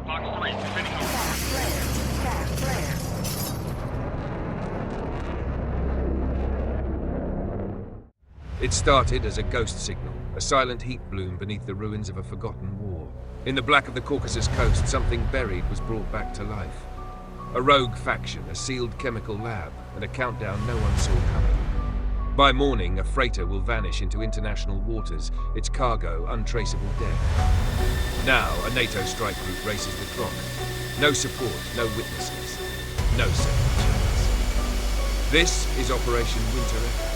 Fox 3, defending north. Attack flare. It started as a ghost signal, a silent heat bloom beneath the ruins of a forgotten war. In the black of the Caucasus coast, something buried was brought back to life. A rogue faction, a sealed chemical lab, and a countdown no one saw coming. By morning, a freighter will vanish into international waters, its cargo untraceable dead. Now, a NATO strike group races the clock. No support, no witnesses, no second chance. This is Operation Winter Echo.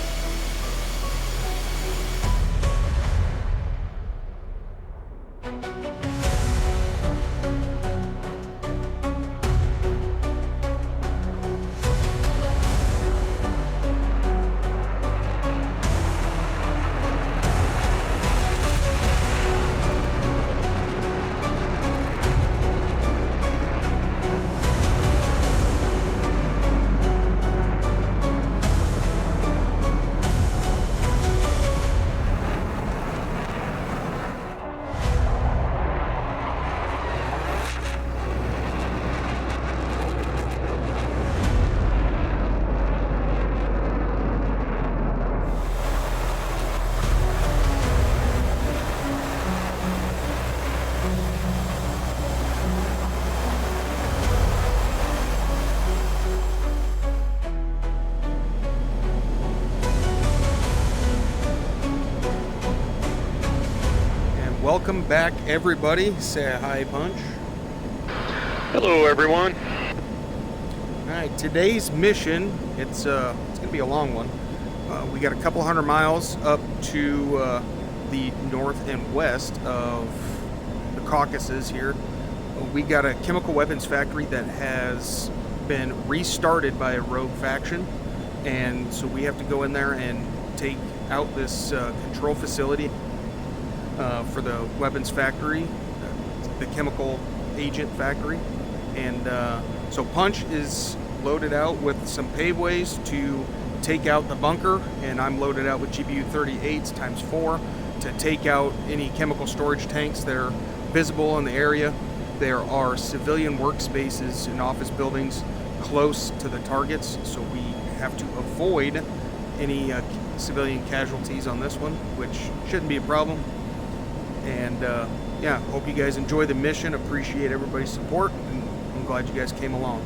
Welcome back, everybody. Say a hi, Punch. Hello, everyone. All right, today's mission, it's going to be a long one. We got a couple hundred miles up to the north and west of the Caucasus here. We got a chemical weapons factory that has been restarted by a rogue faction, and so we have to go in there and take out this control facility for the weapons factory, the chemical agent factory. And so Punch is loaded out with some paveways to take out the bunker, and I'm loaded out with GPU 38s times 4 to take out any chemical storage tanks that are visible in the area. There are civilian workspaces and office buildings close to the targets, so we have to avoid any civilian casualties on this one, which shouldn't be a problem. And yeah, hope you guys enjoy the mission. Appreciate everybody's support, and I'm glad you guys came along.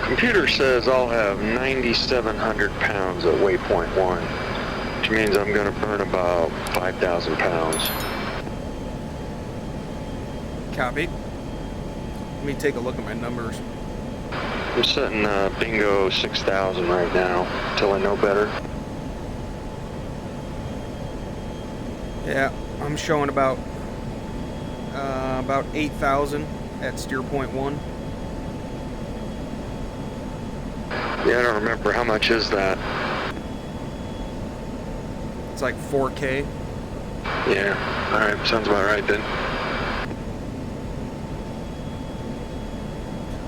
Computer says I'll have 9,700 pounds at waypoint 1, which means I'm going to burn about 5,000 pounds. Copy. Let me take a look at my numbers. I'm setting bingo 6,000 right now, till I know better. Yeah, I'm showing about 8,000 at steer point 1. Yeah, I don't remember. How much is that? It's like 4K. Yeah, alright, sounds about right then.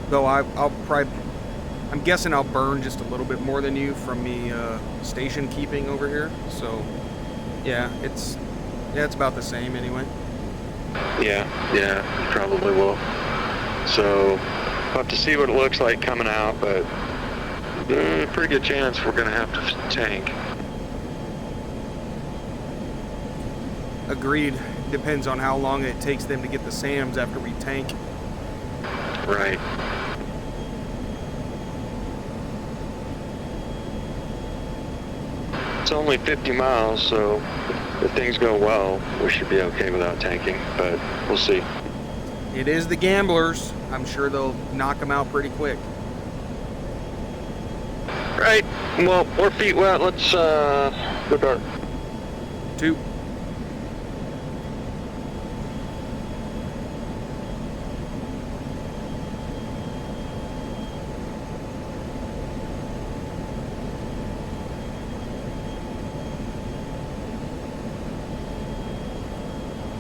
Though I'll probably I'm guessing I'll burn just a little bit more than you from me station keeping over here. So yeah, it's about the same anyway. Yeah, you probably will. So we'll have to see what it looks like coming out, but pretty good chance we're gonna have to tank. Agreed. Depends on how long it takes them to get the SAMs after we tank. Right. It's only 50 miles, so if things go well, we should be okay without tanking, but we'll see. It is the gamblers. I'm sure they'll knock them out pretty quick. Right. Well, we're feet wet. Let's go dark. 2.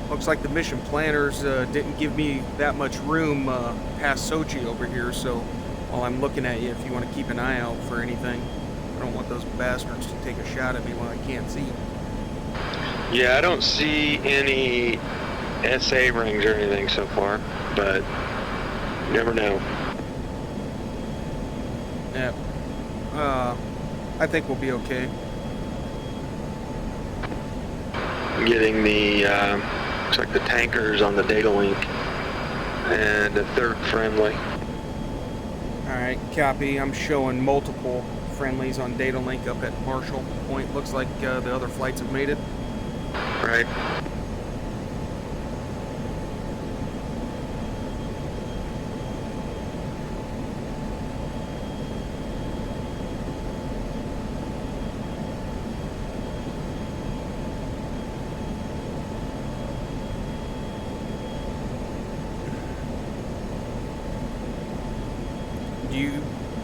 Looks like the mission planners didn't give me that much room past Sochi over here, so while I'm looking at you, if you want to keep an eye out for anything. I don't want those bastards to take a shot at me when I can't see. Yeah, I don't see any SA rings or anything so far, but you never know. Yeah. I think we'll be okay. Getting the looks like the tankers on the data link and a third friendly. Alright, copy. I'm showing multiple friendlies on data link up at Marshal Point. Looks like the other flights have made it. Right.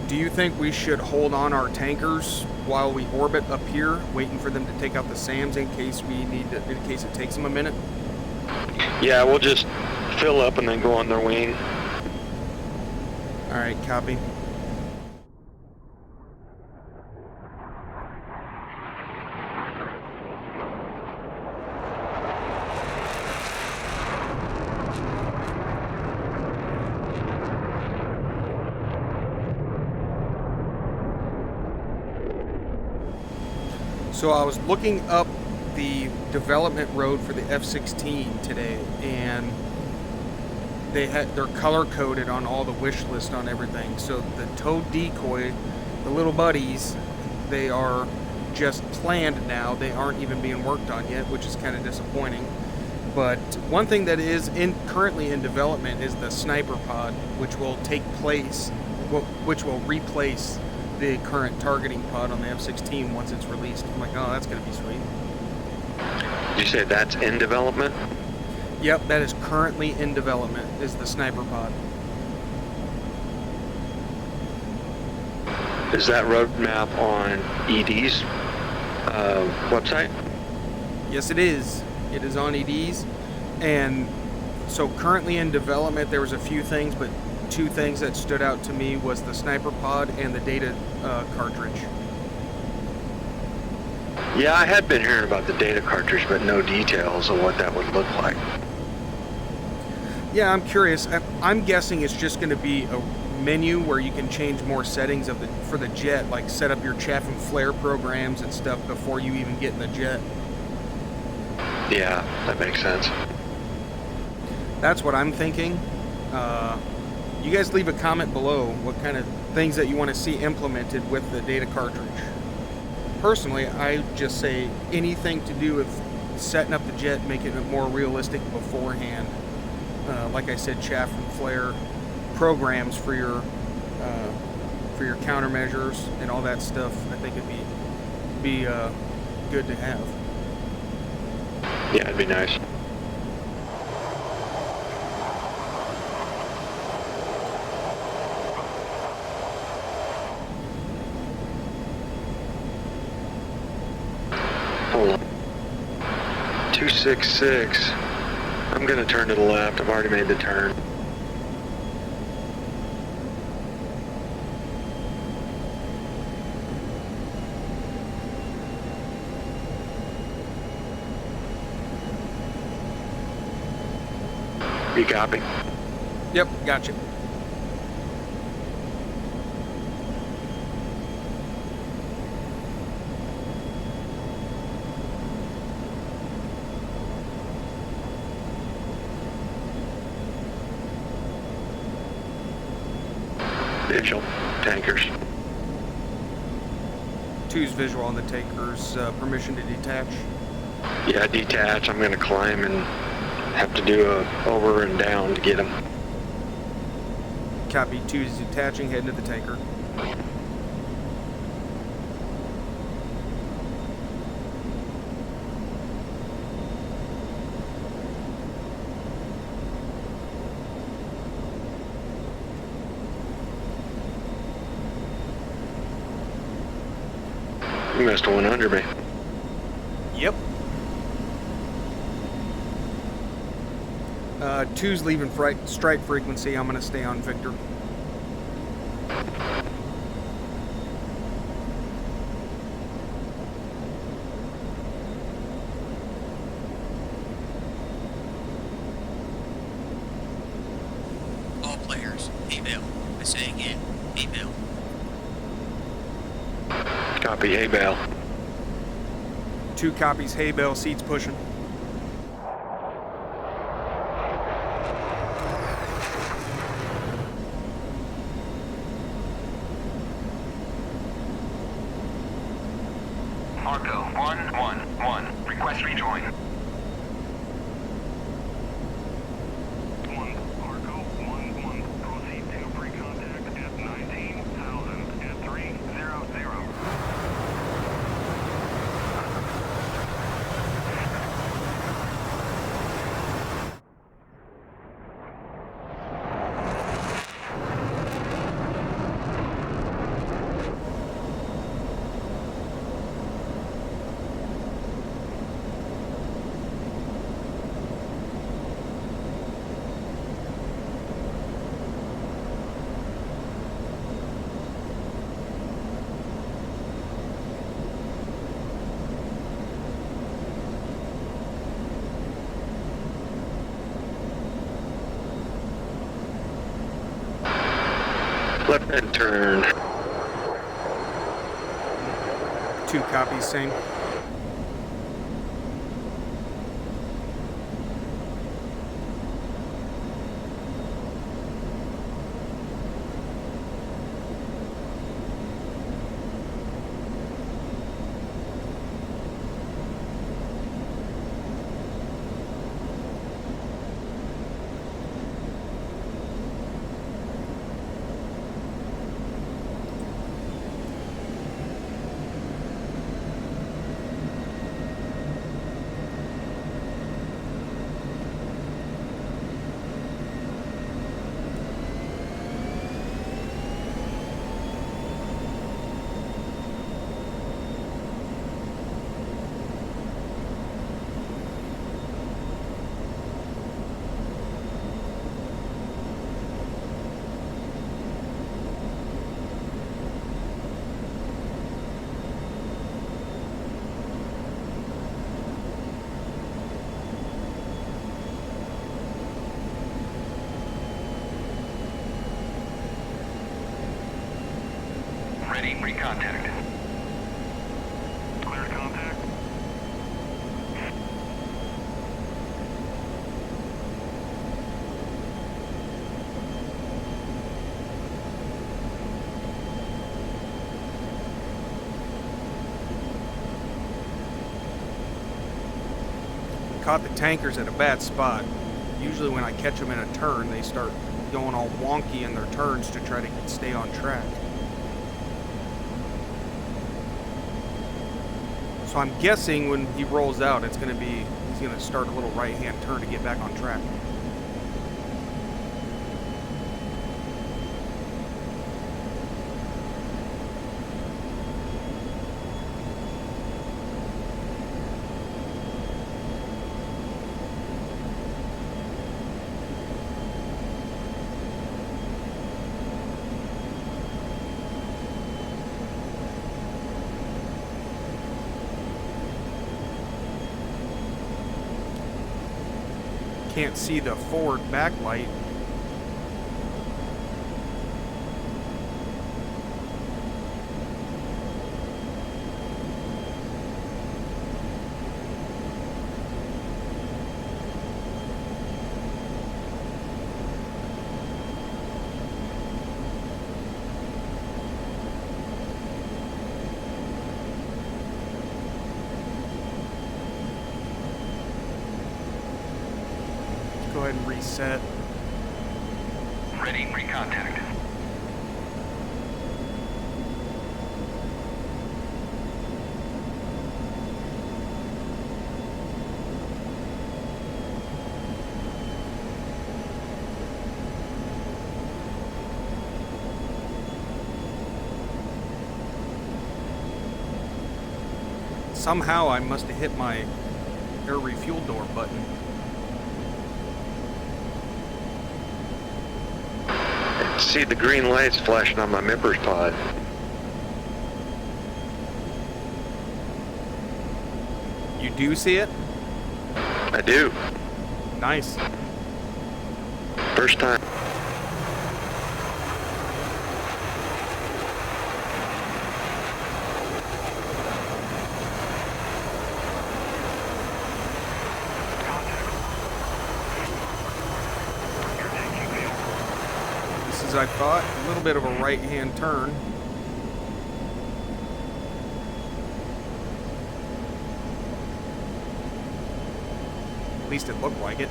Do you think we should hold on our tankers while we orbit up here, waiting for them to take out the SAMs in case it takes them a minute? Yeah, we'll just fill up and then go on their wing. All right, copy. So I was looking up the development road for the F-16 today, and they're color coded on all the wish list on everything. So the towed decoy, the little buddies, they are just planned now. They aren't even being worked on yet, which is kind of disappointing. But one thing that is currently in development is the sniper pod, which will replace the current targeting pod on the F-16 once it's released. I'm like, oh, that's going to be sweet. Did you say that's in development? Yep, that is currently in development, is the sniper pod. Is that roadmap on ED's website? Yes, it is. It is on ED's. And so currently in development, there was a few things, but 2 things that stood out to me was the sniper pod and the data cartridge. Yeah, I had been hearing about the data cartridge, but no details of what that would look like. Yeah, I'm curious. I'm guessing it's just going to be a menu where you can change more settings for the jet, like set up your chaff and flare programs and stuff before you even get in the jet. Yeah, that makes sense. That's what I'm thinking. You guys leave a comment below what kind of things that you want to see implemented with the data cartridge. Personally, I just say anything to do with setting up the jet, making it more realistic beforehand. Like I said, chaff and flare programs for your countermeasures and all that stuff. I think it'd be good to have. Yeah, it'd be nice. Hold on. 266. I'm gonna turn to the left. I've already made the turn. You copy? Yep, gotcha. Visual. Tankers. 2's visual on the tankers. Permission to detach. Yeah, detach. I'm going to climb and have to do a over and down to get them. Copy. 2 is detaching, heading to the tanker. You missed one under me. Yep. 2's leaving strike frequency. I'm going to stay on Victor. All players, eval. I say again, eval. Copy, hay bale. 2 copies. Hay bale. Seats pushing. Marco 111. Request rejoin. Marco 11. Proceed to pre-contact at 19,000 at 300. Left hand turn. 2 copies. Same. Ready, recontact. Clear contact. Caught the tankers at a bad spot. Usually when I catch them in a turn, they start going all wonky in their turns to try to stay on track. So I'm guessing when he rolls out, he's going to start a little right-hand turn to get back on track. Can't see the forward backlight. Go ahead and reset. Ready, recontact. Somehow I must have hit my air refuel door button. See the green lights flashing on my members pod. You do see it? I do. Nice. First time. This is, I thought, a little bit of a right-hand turn. At least it looked like it.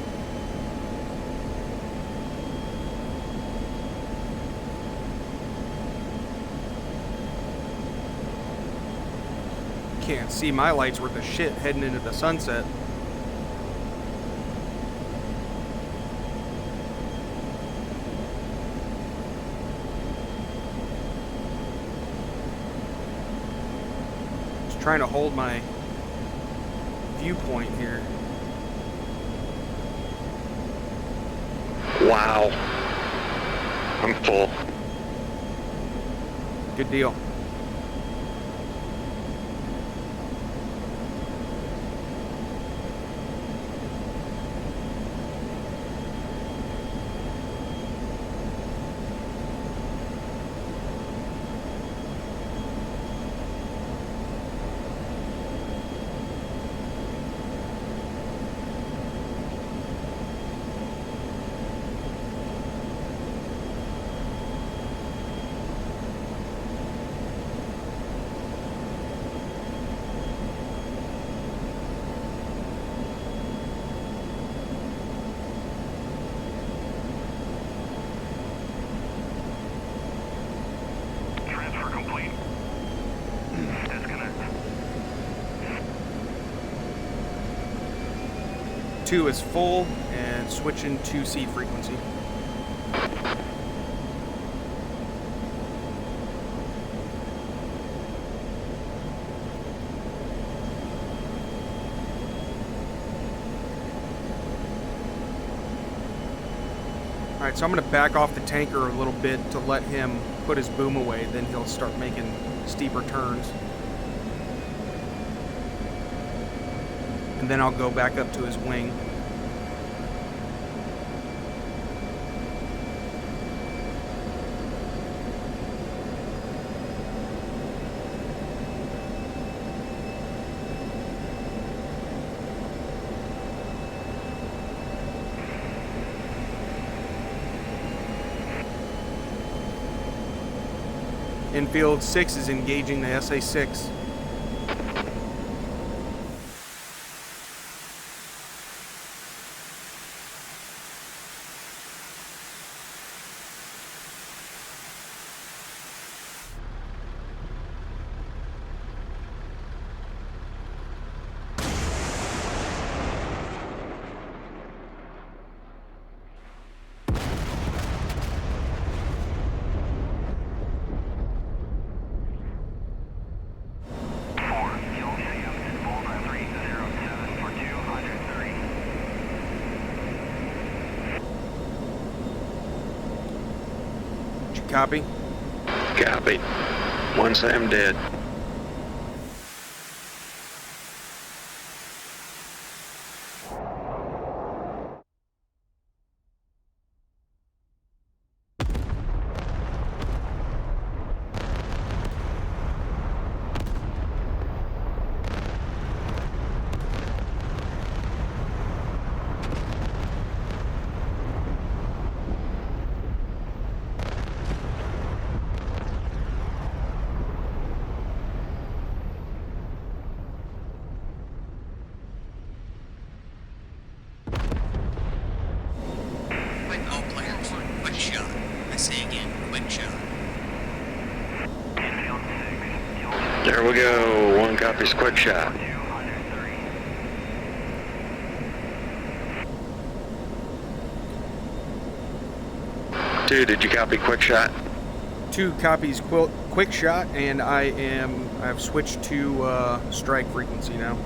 Can't see my lights worth of shit heading into the sunset. Just trying to hold my viewpoint here. Wow. I'm full. Good deal. Transfer complete. Disconnect. 2 is full and switching to C frequency. Alright, so I'm going to back off the tanker a little bit to let him put his boom away, then he'll start making steeper turns. And then I'll go back up to his wing. Infield 6 is engaging the SA-6. Copy. Copy. Once I'm dead. Say again, quick shot. There we go. One copy's quick shot. Two, did you copy quick shot? 2 copies quick shot, and I've switched to strike frequency now.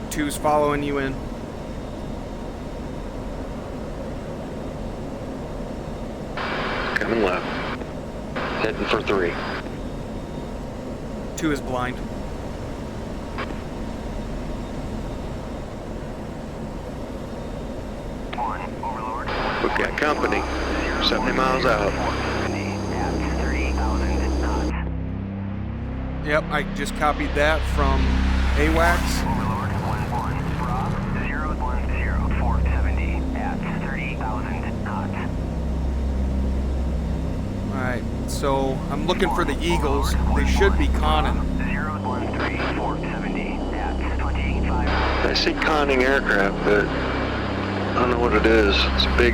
Two's following you in. Coming left. Heading for 3. 2 is blind. We've got company. 70 miles out. Yep, I just copied that from AWACS. Alright, so I'm looking for the Eagles. They should be conning. I see conning aircraft, but I don't know what it is. It's big.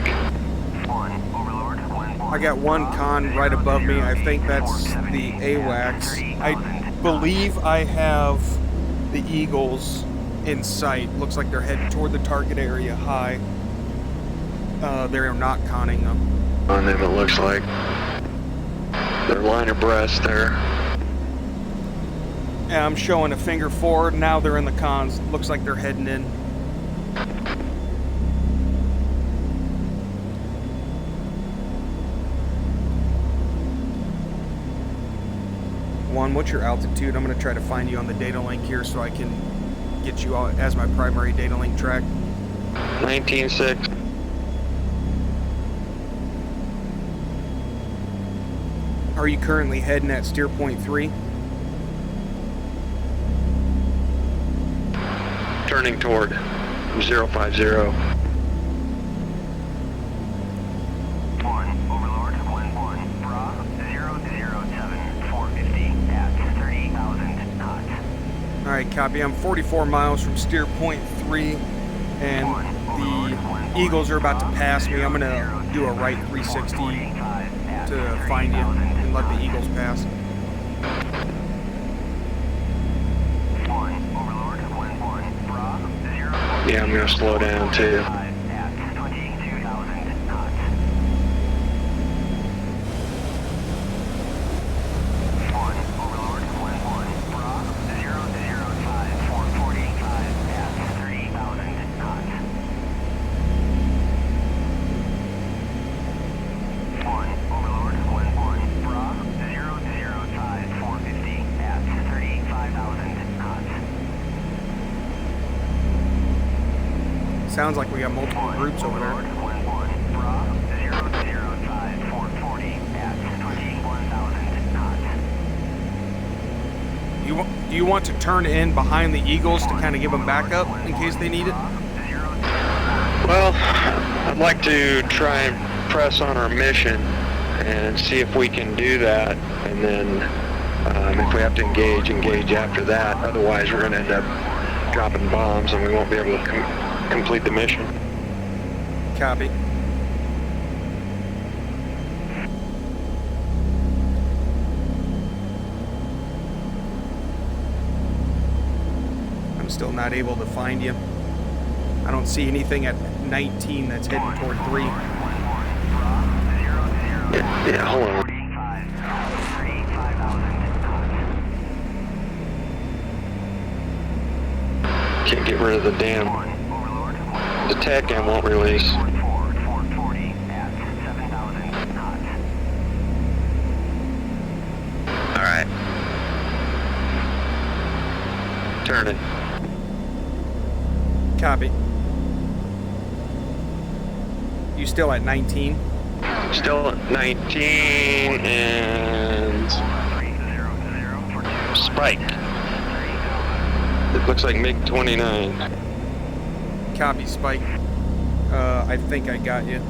I got one con right above me. I think that's the AWACS. I believe I have the Eagles in sight. Looks like they're heading toward the target area high. They're not conning them. On them, it looks like. Their line abreast there. Yeah, I'm showing a finger forward. Now they're in the cons. Looks like they're heading in. One, what's your altitude? I'm going to try to find you on the data link here so I can get you out as my primary data link track. 19.6. Are you currently heading at steer point 3? Turning toward 050. Alright, copy. I'm 44 miles from steer point 3, and the Eagles are about to pass me. I'm going to do a right 360 to find you and let the Eagles pass. Yeah, I'm going to slow down too. Sounds like we got multiple groups over there. Do you want to turn in behind the Eagles to kind of give them backup in case they need it? Well, I'd like to try and press on our mission and see if we can do that, and then if we have to engage after that. Otherwise, we're going to end up dropping bombs and we won't be able to complete the mission. Copy. I'm still not able to find you. I don't see anything at 19 that's heading toward 3. Yeah, hold on. Can't get rid of the damn. The tech cam won't release. Alright. Turn it. Copy. You still at 19? Still at 19 and spike. It looks like MiG-29. Copy, Spike. I think I got you.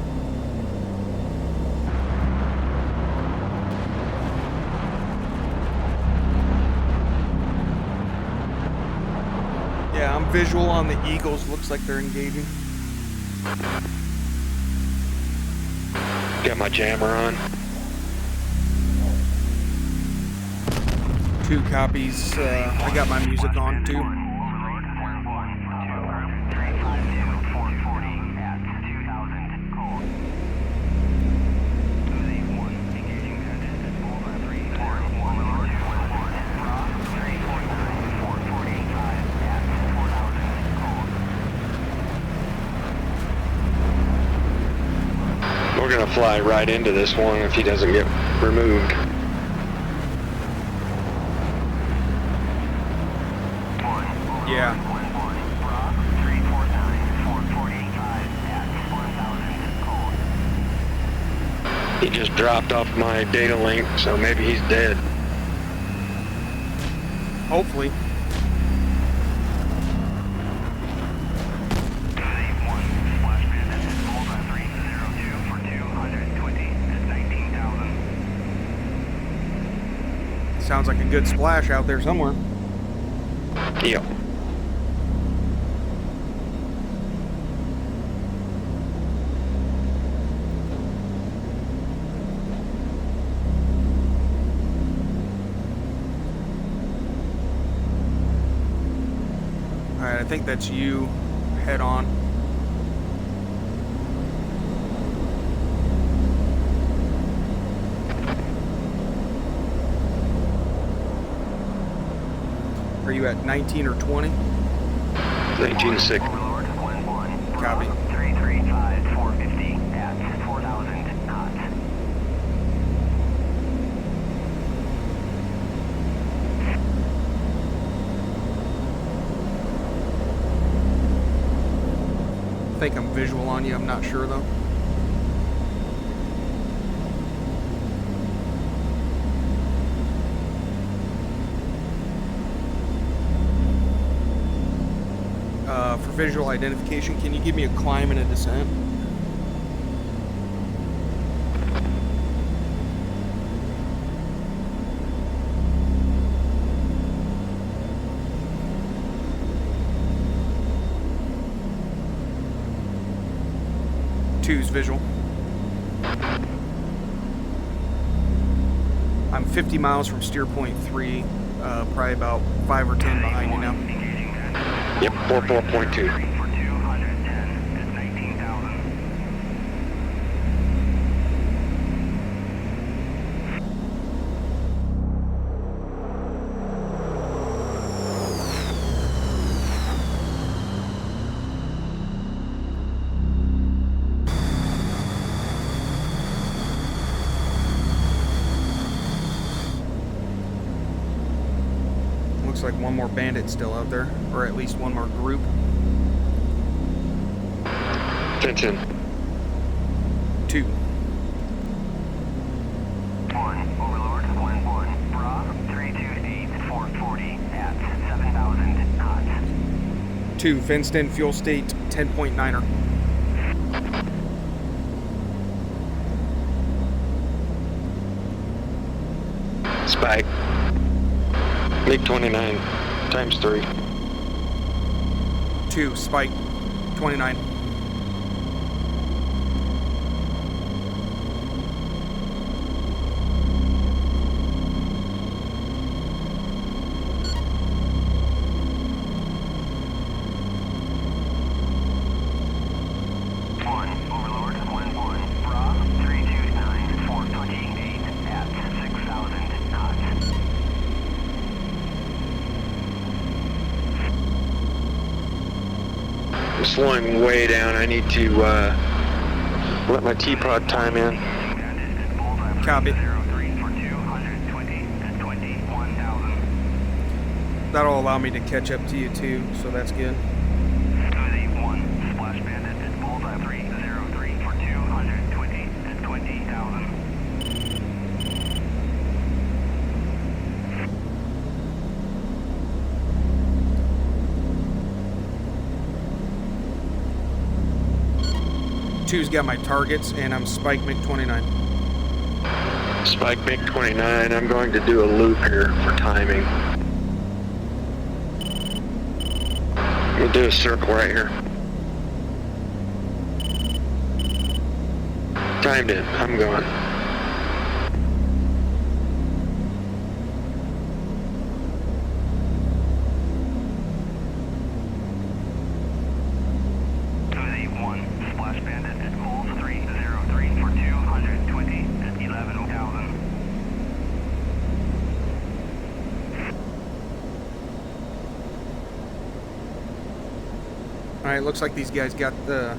Yeah, I'm visual on the Eagles. Looks like they're engaging. Got my jammer on. 2 copies. I got my music on too. We're gonna fly right into this one if he doesn't get removed. Yeah. He just dropped off my data link, so maybe he's dead. Hopefully. Sounds like a good splash out there somewhere. Yep. Alright, I think that's you. Head on. Are you at 19 or 20? 19.6. Copy. 335, 450 at 4,000 knots. I think I'm visual on you. I'm not sure though. For visual identification, can you give me a climb and a descent? Two's visual. I'm 50 miles from steer point 3, probably about 5 or 10 behind you now. Yep, 44.2. Looks like one more bandit still out there, or at least one more group. Attention. 2. 1, Overlord, 1-1, Bra, 328, 440 at 7,000 knots. 2, fenced in fuel state 10.9er. Spike. MiG-29 times 3. 2, spike 29. I'm slowing way down. I need to let my T-pod time in. Copy. That'll allow me to catch up to you too, so that's good. Two's got my targets, and I'm Spike MiG-29. Spike MiG-29, I'm going to do a loop here for timing. We'll do a circle right here. Timed in. I'm going. Splash Bandit, calls 303 for 220 at 11,000. All right, looks like these guys got the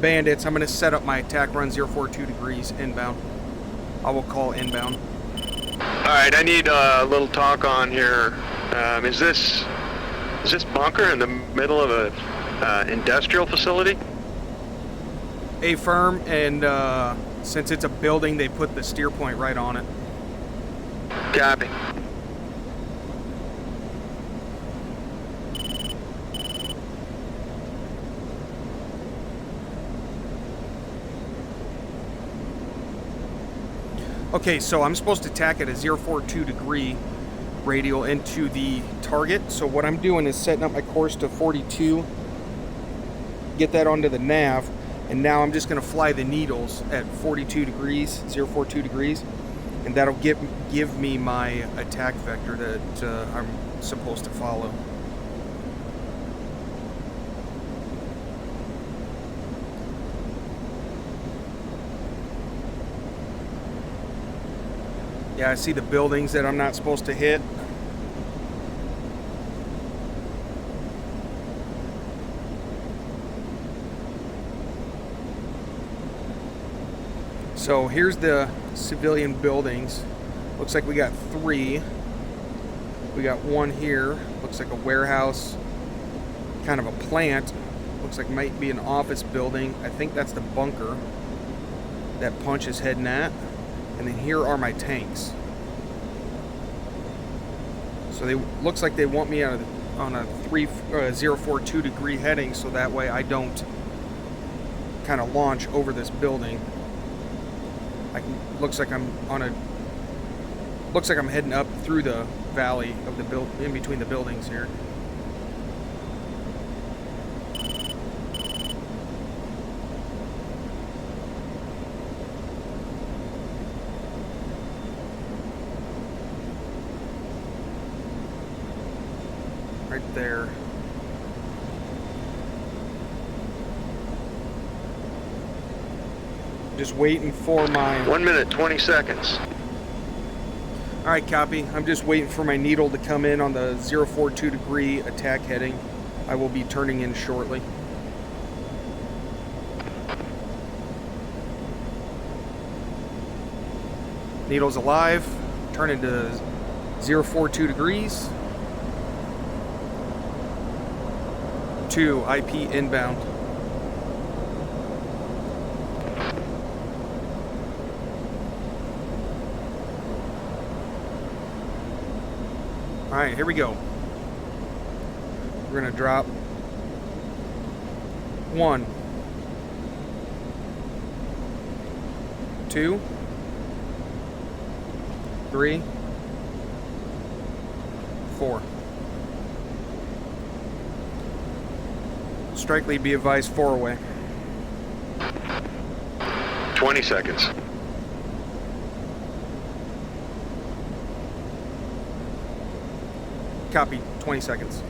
bandits. I'm going to set up my attack run 042 degrees inbound. I will call inbound. All right, I need a little talk on here. Is this bunker in the middle of a industrial facility? A firm, and since it's a building, they put the steer point right on it. Copy. Okay, so I'm supposed to tack at a 042 degree radial into the target. So what I'm doing is setting up my course to 42, get that onto the nav, and now I'm just going to fly the needles at 42 degrees, 042 degrees, and that'll give me my attack vector that I'm supposed to follow. Yeah, I see the buildings that I'm not supposed to hit. So here's the civilian buildings. Looks like we got 3. We got one here. Looks like a warehouse, kind of a plant. Looks like it might be an office building. I think that's the bunker that Punch is heading at. And then here are my tanks. So they looks like they want me on a 042 degree heading, so that way I don't kind of launch over this building. Looks like I'm heading up through the valley of the in between the buildings here. Right there. Just waiting for my... 1 minute, 20 seconds. Alright, copy. I'm just waiting for my needle to come in on the 042 degree attack heading. I will be turning in shortly. Needle's alive. Turning to 042 degrees. 2 IP inbound. All right, here we go. We're gonna drop 1, 2, 3, 4. Strike lead, be advised, 4 away. 20 seconds. Copy, 20 seconds.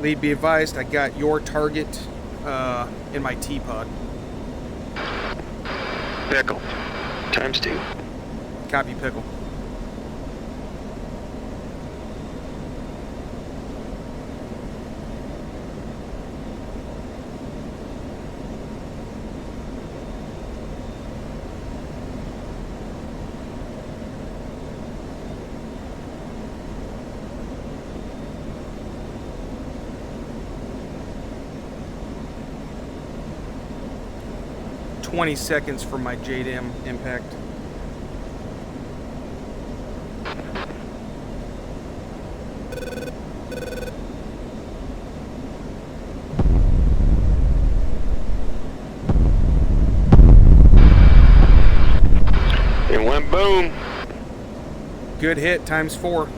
Lead, be advised, I got your target in my T-pod. Pickle. ×2. Copy, pickle. $20 seconds for my JDAM impact. Good hit, times 4.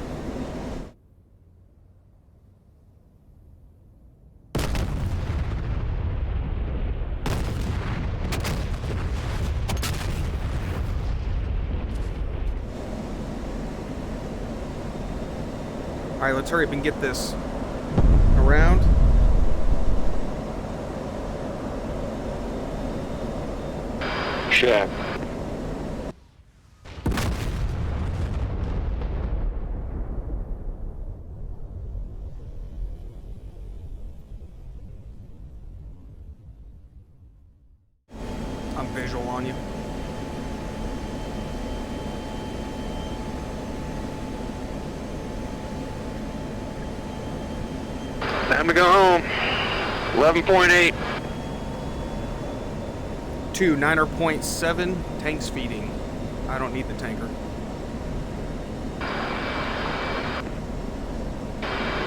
Alright, let's hurry up and get this around. Check. I'm visual on you. Time to go home. 11.8. 2, 9.7, tanks feeding. I don't need the tanker.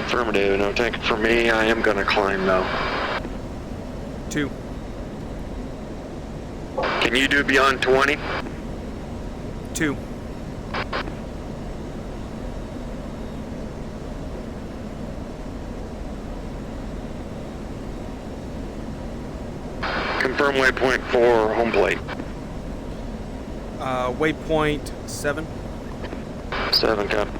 Affirmative, no tank for me. I am gonna climb though. 2. Can you do beyond 20? 2. Confirm waypoint for home plate. Waypoint 7. 7, copy.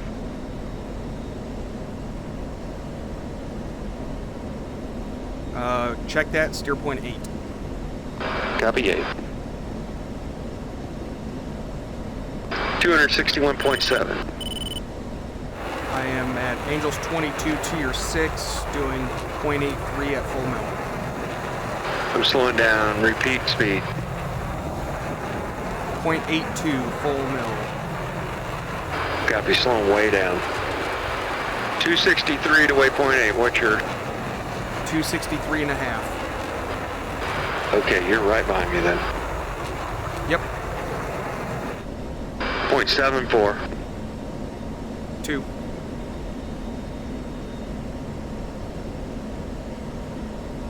Check that, steer point 8. Copy 8. 261.7. I am at Angels 22, tier 6, doing 0.83 at full mil. I'm slowing down. Repeat speed. 0.82 full mil. Copy, slowing way down. 263 to waypoint 8. What's your... 263 and a half. Okay, you're right behind me then. Yep. 0.74. 2.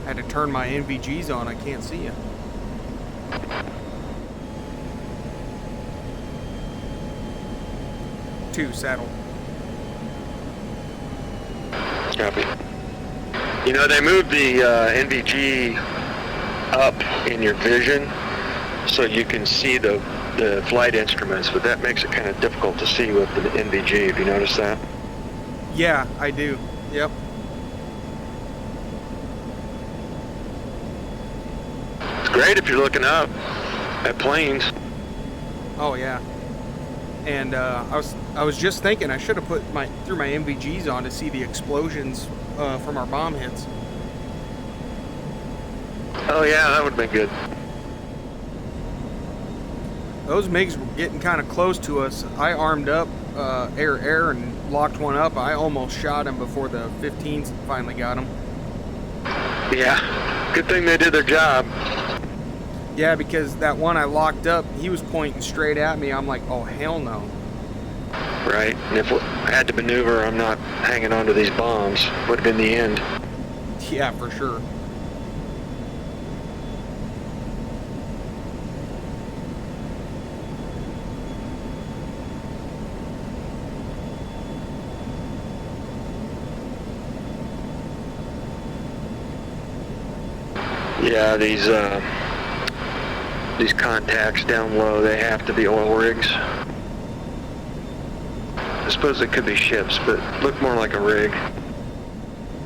I had to turn my NVGs on. I can't see you. Two, saddle. Copy. You know, they moved the NVG up in your vision so you can see the flight instruments, but that makes it kind of difficult to see with the NVG. Have you noticed that? Yeah, I do. Yep. It's great if you're looking up at planes. Oh yeah. And I was just thinking I should have threw my NVGs on to see the explosions from our bomb hits. Oh yeah, that would have been good. Those MiGs were getting kind of close to us. I armed up air and locked one up. I almost shot him before the 15s finally got him. Yeah, good thing they did their job. Yeah, because that one I locked up, he was pointing straight at me. I'm like, oh hell no. Right, and if I had to maneuver, I'm not hanging on to these bombs. Would have been the end. Yeah, for sure. Yeah, these contacts down low, they have to be oil rigs. I suppose it could be ships, but look more like a rig.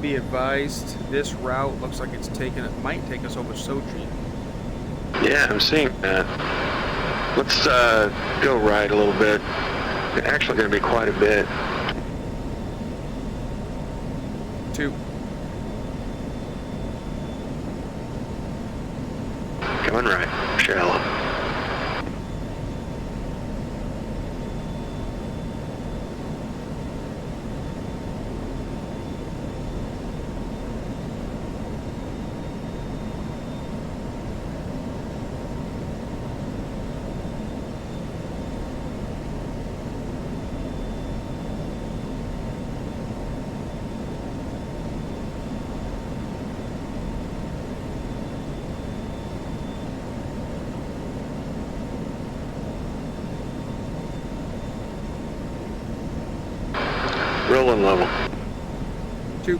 Be advised, this route looks like it might take us over Sochi. Yeah, I'm seeing that. Let's go right a little bit. It's actually going to be quite a bit. 2. Coming right, shallow. Rolling level. 2.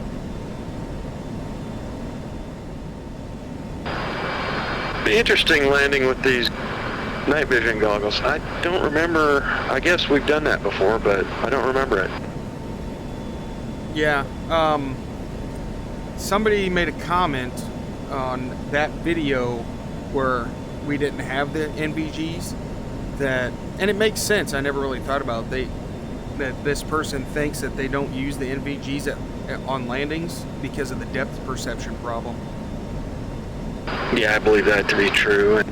Be interesting landing with these night vision goggles. I don't remember. I guess we've done that before, but I don't remember it. Yeah. Somebody made a comment on that video where we didn't have the NVGs. And it makes sense. I never really thought about that this person thinks that they don't use the NVGs on landings because of the depth perception problem. Yeah, I believe that to be true. And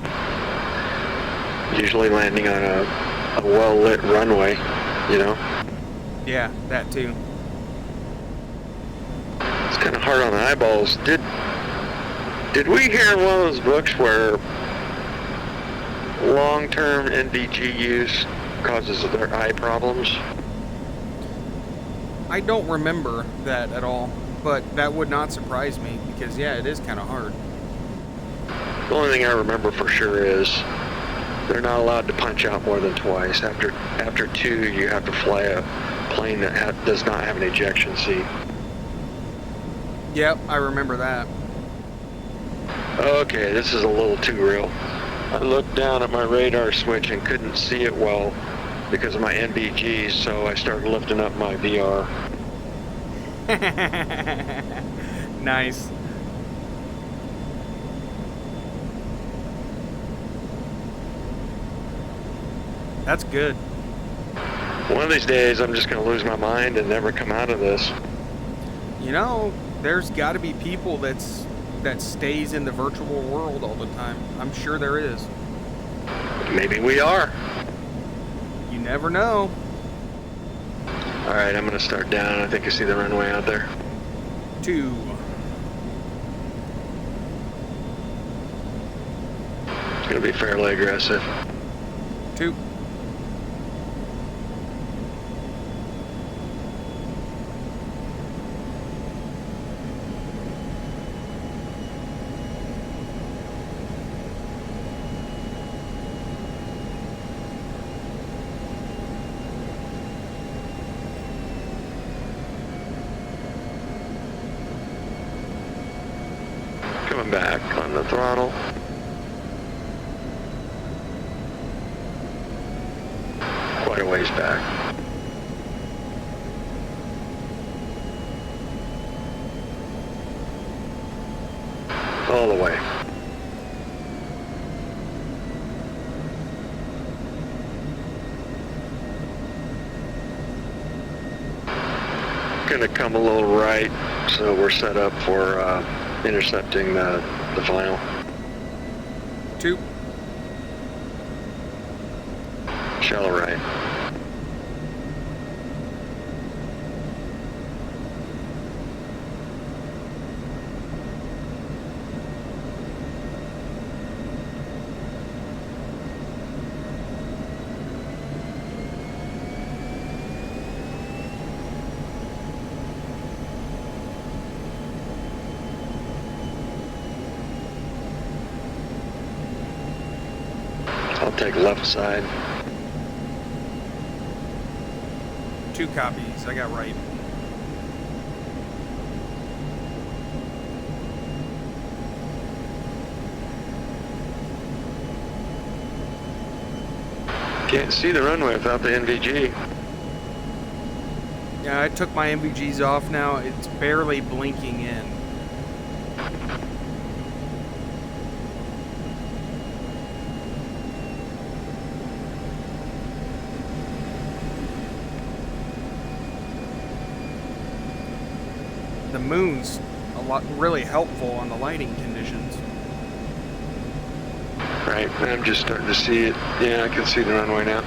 usually landing on a well-lit runway, you know? Yeah, that too. It's kind of hard on the eyeballs. Did we hear in one of those books where long-term NVG use causes their eye problems? I don't remember that at all, but that would not surprise me because, yeah, it is kind of hard. The only thing I remember for sure is they're not allowed to punch out more than twice. After 2, you have to fly a plane that does not have an ejection seat. Yep, I remember that. Okay, this is a little too real. I looked down at my radar switch and couldn't see it well because of my NVGs, so I started lifting up my VR. Nice. That's good. One of these days, I'm just going to lose my mind and never come out of this. You know, there's got to be people that stays in the virtual world all the time. I'm sure there is. Maybe we are. You never know. All right, I'm going to start down. I think I see the runway out there. 2. It's going to be fairly aggressive. 2. Coming back on the throttle. Quite a ways back. All the way. Gonna come a little right, so we're set up for intercepting the final. 2. Shallow right. I'll take left side. 2 copies. I got right. Can't see the runway without the NVG. Yeah, I took my NVGs off now. It's barely blinking in. The moon's really helpful on the lighting conditions. Right, I'm just starting to see it. Yeah, I can see the runway now.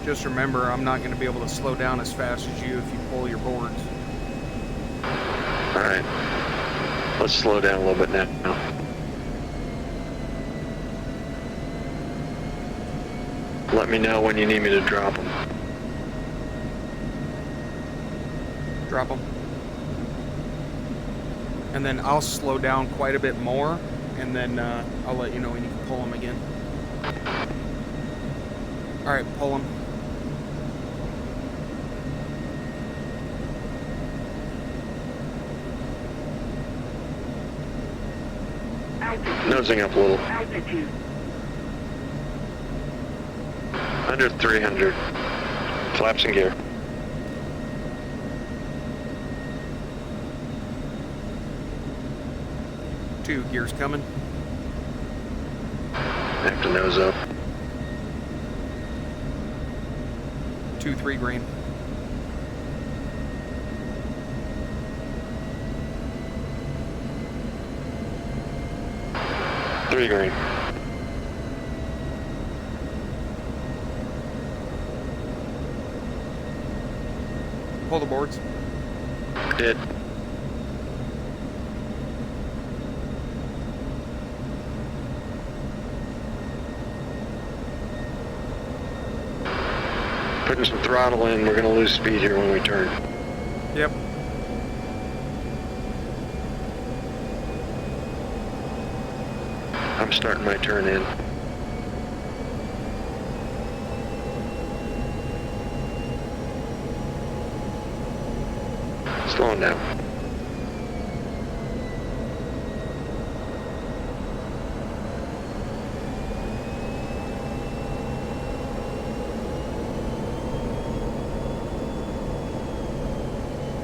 Just remember, I'm not going to be able to slow down as fast as you if you pull your boards. All right, let's slow down a little bit now. Let me know when you need me to drop them. Drop them. and then I'll slow down quite a bit more, and then I'll let you know when you can pull them again. All right, pull them. Nosing up a little. Under 300. Flaps in gear. Two gears coming. Have to nose up. 2-3 green. Three green. Pull the boards. Did. Putting some throttle in, we're gonna lose speed here when we turn. Yep. I'm starting my turn in. Slowing down.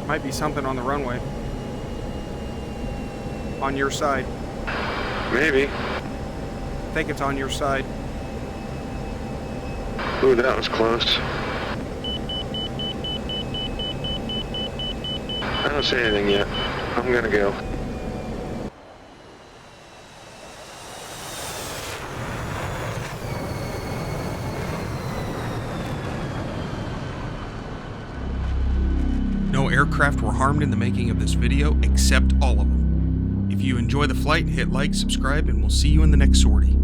Might be something on the runway. On your side. Maybe. I think it's on your side. Ooh, that was close. I don't see anything yet. I'm gonna go. No aircraft were harmed in the making of this video, except all of them. If you enjoy the flight, hit like, subscribe, and we'll see you in the next sortie.